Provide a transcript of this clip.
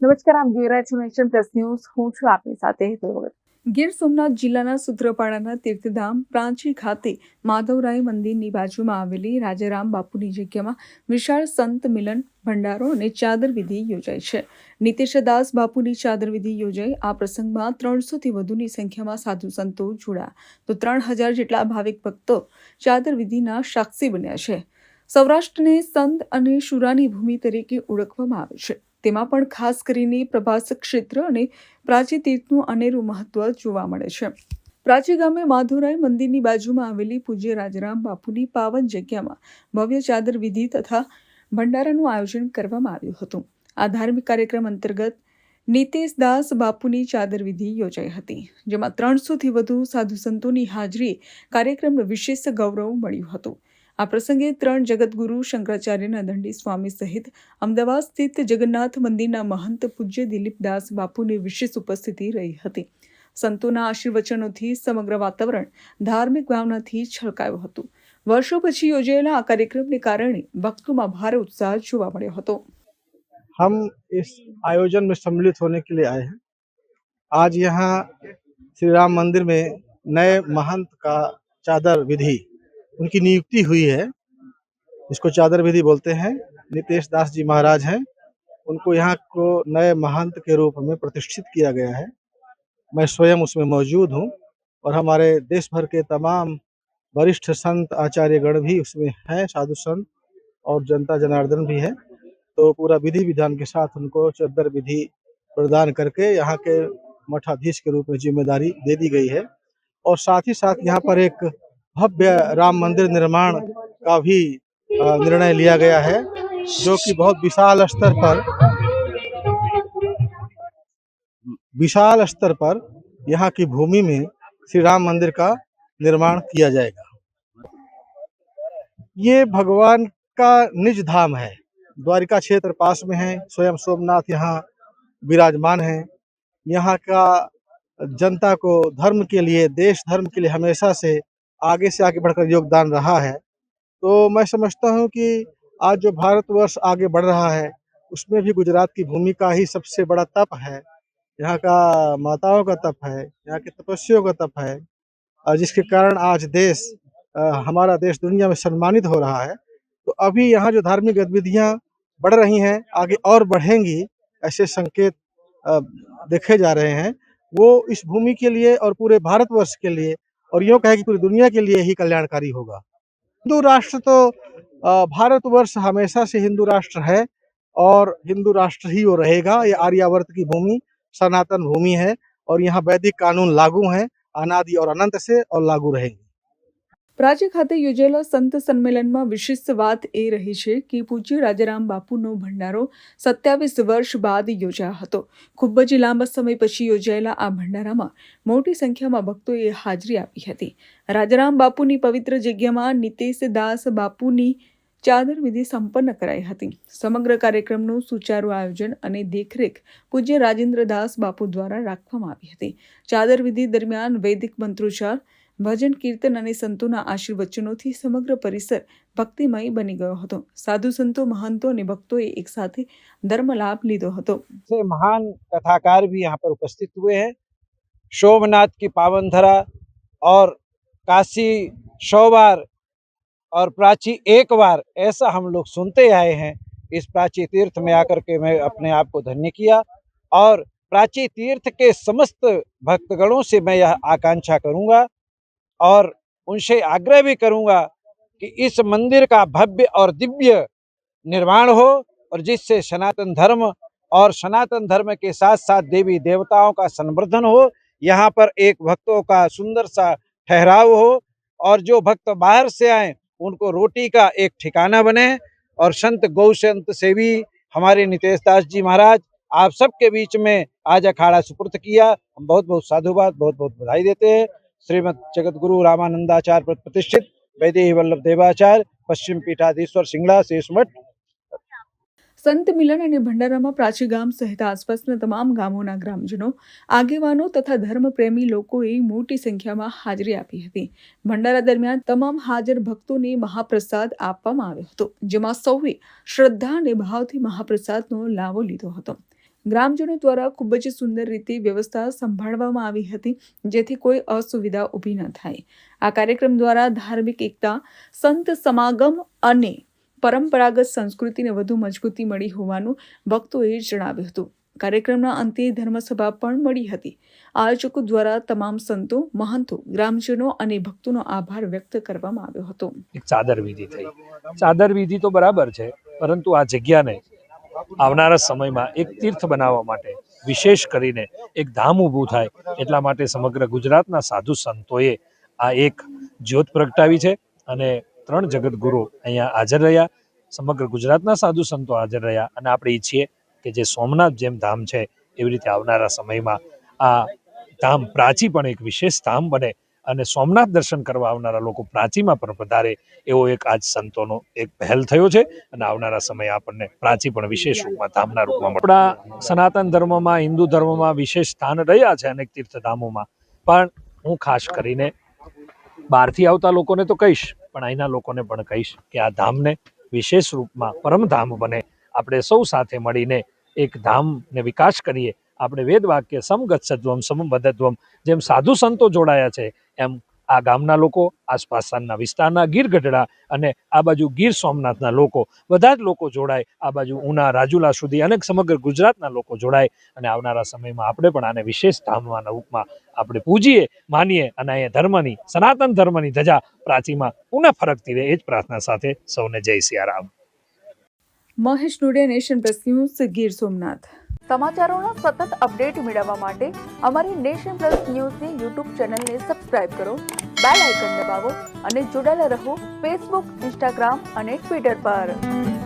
નમસ્કાર, આપ જોઈ રહ્યા છો નેશન પ્લસ ન્યૂઝ. હું છું આપની સાથે હેતલ ભગત. ગીર સોમનાથ જિલ્લાના સૂત્રાપાડાના તીર્થધામ પ્રાચી ખાતે માધવરાય મંદિરની બાજુમાં આવેલી રાજારામ બાપુની જગ્યામાં વિશાળ સંત મિલન ભંડારો અને ચાદર વિધિ યોજાઈ છે. નીતેશદાસ બાપુની ચાદર વિધિ યોજાઈ. આ પ્રસંગમાં 300થી વધુની સંખ્યામાં સાધુ સંતો જોડાયા તો 3000 જેટલા ભાવિક ભક્તો ચાદર વિધિના સાક્ષી બન્યા છે. સૌરાષ્ટ્રને સંત અને શુરાની ભૂમિ તરીકે ઓળખવામાં આવે છે. તેમાં પણ ખાસ કરીને પ્રભાસ ક્ષેત્ર અને પ્રાચી તીર્થનું અનેરું મહત્વ જોવા મળે છે. પ્રાચી ગામે માધવરાય મંદિરની બાજુમાં આવેલી પૂજ્ય રાજારામ બાપુની પાવન જગ્યામાં ભવ્ય ચાદર વિધિ તથા ભંડારાનું આયોજન કરવામાં આવ્યું હતું. આ ધાર્મિક કાર્યક્રમ અંતર્ગત નીતેશદાસ બાપુની ચાદર વિધિ યોજાઈ હતી, જેમાં 300થી વધુ સાધુ સંતોની હાજરીએ કાર્યક્રમને વિશેષ ગૌરવ મળ્યું હતું. આ પ્રસંગે 3 જગતગુરુ શંકરાચાર્યના દંડી સ્વામી સહિત અમદાવાદ સ્થિત જગન્નાથ મંદિરના મહંત પૂજ્ય દિલીપદાસ બાપુની વિશેષ ઉપસ્થિતિ રહી હતી. સંતોના આશીર્વચનોથી સમગ્ર વાતાવરણ ધાર્મિક ભાવનાથી છલકાયું હતું. વર્ષો પછી યોજાયેલા આ કાર્યક્રમને કારણે ભક્તોમાં ભારે ઉત્સાહ જોવા મળ્યો હતો. हम इस आयोजन में सम्मिलित होने के लिए आए हैं। आज यहाँ श्री राम मंदिर में नए महंत का चादर विधि उनकी नियुक्ति हुई है, इसको चादर विधि बोलते हैं। नितेश दास जी महाराज हैं, उनको यहाँ को नए महंत के रूप में प्रतिष्ठित किया गया है। मैं स्वयं उसमें मौजूद हूँ और हमारे देश भर के तमाम वरिष्ठ संत आचार्यगण भी उसमें हैं, साधु संत और जनता जनार्दन भी है। तो पूरा विधि विधान के साथ उनको चादर विधि प्रदान करके यहाँ के मठाधीश के रूप में जिम्मेदारी दे दी गई है। और साथ ही साथ यहाँ पर एक भव्य राम मंदिर निर्माण का भी निर्णय लिया गया है, जो कि बहुत विशाल स्तर पर यहाँ की भूमि में श्री राम मंदिर का निर्माण किया जाएगा। ये भगवान का निज धाम है, द्वारिका क्षेत्र पास में है, स्वयं सोमनाथ यहाँ विराजमान है। यहाँ का जनता को धर्म के लिए, देश धर्म के लिए हमेशा से आगे बढ़कर योगदान रहा है। तो मैं समझता हूँ कि आज जो भारतवर्ष आगे बढ़ रहा है, उसमें भी गुजरात की भूमिका ही सबसे बड़ा तप है। यहाँ का माताओं का तप है, यहाँ के तपस्वियों का तप है, और जिसके कारण आज हमारा देश दुनिया में सम्मानित हो रहा है। तो अभी यहाँ जो धार्मिक गतिविधियाँ बढ़ रही हैं, आगे और बढ़ेंगी, ऐसे संकेत देखे जा रहे हैं। वो इस भूमि के लिए और पूरे भारतवर्ष के लिए, और यूँ कहे कि पूरी दुनिया के लिए ही कल्याणकारी होगा। हिंदू राष्ट्र तो भारतवर्ष हमेशा से हिंदू राष्ट्र है और हिंदू राष्ट्र ही वो रहेगा। ये आर्यावर्त की भूमि सनातन भूमि है और यहाँ वैदिक कानून लागू हैं, अनादि और अनंत से, और लागू रहेंगे। પ્રાચી ખાતે યોજાયેલા સંત સંમેલનમાં વિશિષ્ટ વાત એ રહી છે કે પૂજ્ય રાજારામ બાપુનો ભંડારો 27 વર્ષ બાદ યોજાયો હતો. ખૂબ જ લાંબા સમય પછી યોજાયેલા આ ભંડારામાં મોટી સંખ્યામાં ભક્તોએ હાજરી આપી હતી. રાજારામ બાપુની પવિત્ર જગ્યામાં નીતેશદાસ બાપુની ચાદર વિધિ સંપન્ન કરાઈ હતી. સમગ્ર કાર્યક્રમનું સુચારું આયોજન અને દેખરેખ પૂજ્ય રાજેન્દ્રદાસ બાપુ દ્વારા રાખવામાં આવી હતી. ચાદર વિધિ દરમિયાન વૈદિક મંત્રોચ્ચાર, ભજન કીર્તન અને સંતોના આશીર્વચનોથી સમગ્ર પરિસર ભક્તિમય બની ગયો હતો. સાધુ સંતો, महंतों અને ભક્તોએ એક સાથે ધર્મ લાભ લીધો હતો. महान कथाकार भी यहाँ पर उपस्थित हुए हैं। सोमनाथ की पावन धरा और काशी 100 बार और प्राची 1 बार, ऐसा हम लोग सुनते आए हैं। इस प्राची तीर्थ में आकर के मैं अपने आप को धन्य किया और प्राची तीर्थ के समस्त भक्तगणों से मैं यह आकांक्षा करूँगा और उनसे आग्रह भी करूँगा कि इस मंदिर का भव्य और दिव्य निर्माण हो और जिससे सनातन धर्म और सनातन धर्म के साथ साथ देवी देवताओं का संवर्धन हो। यहाँ पर एक भक्तों का सुंदर सा ठहराव हो और जो भक्त बाहर से आए उनको रोटी का एक ठिकाना बने। और संत गौ संत सेवी हमारे नितेश दास जी महाराज आप सबके बीच में आज अखाड़ा सुपुर्द किया। हम बहुत बहुत साधुवाद, बहुत बहुत बधाई देते हैं। श्रीमद जगतगुरु रामानंदाचार्य प्रतिष्ठित वैदेही वल्लभ देवाचार्य पश्चिम पीठाधीश्वर सिंगला शेष मठ. સંત મિલન અને ભંડારામાં પ્રાચી ગામ સહિત આસપાસના તમામ ગામોના ગ્રામજનો, આગેવાનો તથા ધર્મપ્રેમી લોકોએ મોટી સંખ્યામાં હાજરી આપી હતી. ભંડારા દરમિયાન તમામ હાજર ભક્તોને મહાપ્રસાદ આપવામાં આવ્યો હતો, જેમાં સૌએ શ્રદ્ધા અને ભાવથી મહાપ્રસાદનો લાવો લીધો હતો. ગ્રામજનો દ્વારા ખૂબ જ સુંદર રીતે વ્યવસ્થા સંભાળવામાં આવી હતી, જેથી કોઈ અસુવિધા ઊભી ન થાય. આ કાર્યક્રમ દ્વારા ધાર્મિક એકતા, સંત સમાગમ અને પરંપરાગત સંસ્કૃતિને વધુ મજબૂતી મળી હોવાનું ભક્તોએ જણાવ્યું હતું. કાર્યક્રમના અંતે ધર્મસભા પણ મળી હતી. આયોજકો દ્વારા તમામ સંતો, મહંતો, ગ્રામજનો અને ભક્તોનો આભાર વ્યક્ત કરવામાં આવ્યો હતો. એક ચાદર વિધિ થઈ. ચાદર વિધિ તો બરાબર છે, પરંતુ આ જગ્યાને આવનારા સમયમાં એક તીર્થ બનાવવા માટે, વિશેષ કરીને એક ધામ ઊભું થાય એટલા માટે સમગ્ર ગુજરાતના સાધુ સંતોએ આ એક જ્યોત પ્રગટાવી છે અને 3 જગતગુરુ અહીંયા હાજર રહ્યા. સમગ્ર ગુજરાતના સાધુ સંતો હાજર રહ્યા અને આપણે ઈચ્છીએ કે જે સોમનાથ જેમ ધામ છે એવી રીતે આવનારા સમયમાં આ ધામ પ્રાચી પણ એક વિશેષ ધામ બને અને સોમનાથ દર્શન કરવા આવનારા લોકો પ્રાચીમાં પણ પધારે એવો એક આજ સંતોનો એક પહેલ થયો છે અને આવનારા સમયે આપણને પ્રાચી પણ વિશેષ રૂપમાં ધામના રૂપમાં મળે. આપણા સનાતન ધર્મમાં, હિન્દુ ધર્મમાં વિશેષ સ્થાન રહ્યા છે અનેક તીર્થધામોમાં, પણ હું ખાસ કરીને બહારથી આવતા લોકોને તો કહીશ, પણ અહીંના લોકોને પણ કહીશ કે આ ધામને વિશેષ રૂપમાં પરમધામ બને. આપણે સૌ સાથે મળીને એક ધામને વિકાસ કરીએ. આપણે વેદ વાક્ય સમગચ્છધ્વમ સમબદ્ધત્વમ જેમ સાધુ સંતો જોડાયા છે એમ આ ગામના લોકો, આસપાસના વિસ્તારના ગીર ગઢડા અને આ બાજુ ગીર સોમનાથના લોકો, બધા જ લોકો જોડાય. આ બાજુ ઉના, રાજુલા સુધી અનેક સમગ્ર ગુજરાતના લોકો જોડાય અને આવનારા સમયમાં આપણે પણ આને વિશેષ ધામના રૂપમાં આપણે પૂજીએ, માનીએ અને અહીંયા ધર્મની, સનાતન ધર્મની ધજા પ્રાચીમાં પુનઃ ફરકતી રહે એ જ પ્રાર્થના સાથે સૌને જય Siyaram. Mahesh Nodiya, nation plus news, Gir Somnath. સમાચારોનો સતત અપડેટ મેળવવા માટે અમારી નેશન પ્લસ ન્યૂઝની યુટ્યુબ ચેનલને સબસ્ક્રાઇબ કરો, બેલ આઇકન દબાવો અને જોડાયેલા રહો ફેસબુક, ઇન્સ્ટાગ્રામ અને ટ્વિટર પર.